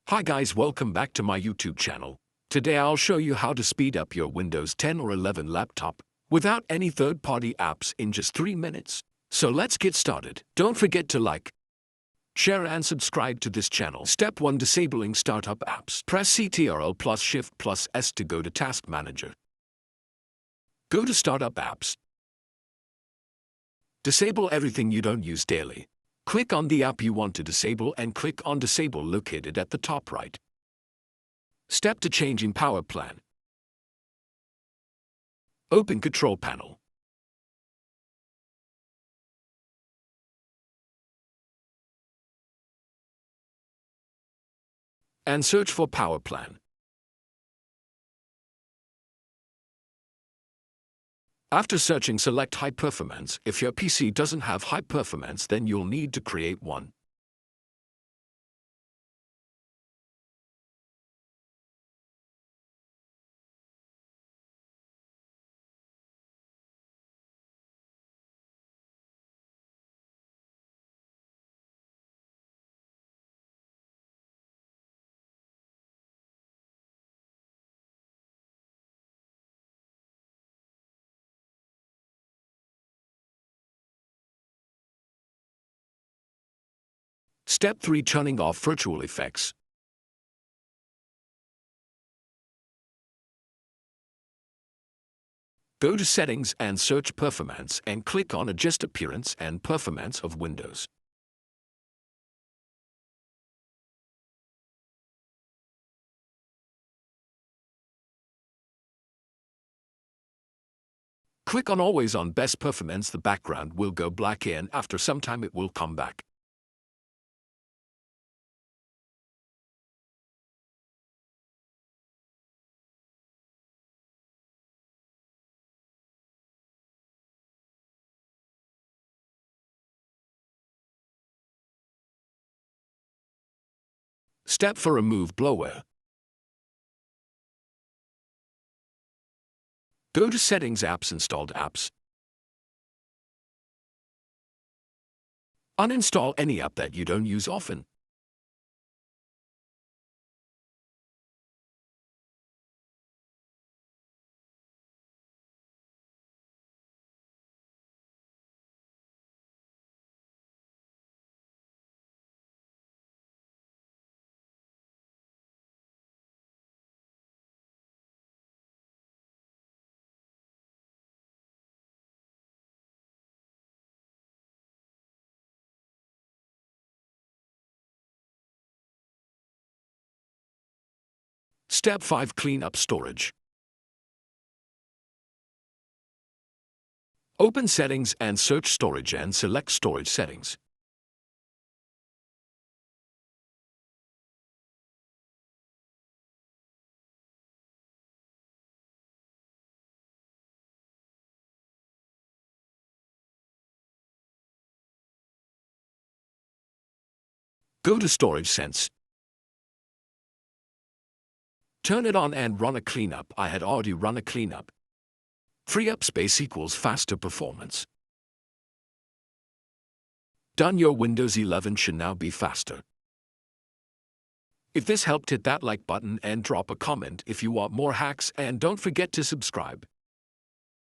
Hi guys, welcome back to my YouTube channel. Today I'll show you how to speed up your Windows 10 or 11 laptop without any third-party apps in just 3 minutes. So let's get started. Don't forget to like, share and subscribe to this channel. Step 1. Disabling startup apps. Press Ctrl plus Shift plus S to go to Task Manager. Go to Startup Apps. Disable everything you don't use daily. Click on the app you want to disable and click on Disable located at the top right. Step 2. Changing power plan. Open Control Panel. And search for Power Plan. After searching, select High Performance. If your PC doesn't have high performance, then you'll need to create one. Step 3. Turning off virtual effects. Go to Settings and search Performance and click on Adjust Appearance and Performance of Windows. Click on Always on Best Performance. The background will go black and after some time it will come back. Step 4. Remove bloatware. Go to Settings, Apps, Installed Apps. Uninstall any app that you don't use often. Step 5. Clean up storage. Open Settings and search Storage and select Storage Settings. Go to Storage Sense. Turn it on and run a cleanup. I had already run a cleanup. Free up space equals faster performance. Done. Your Windows 11 should now be faster. If this helped, hit that like button and drop a comment if you want more hacks, and don't forget to subscribe.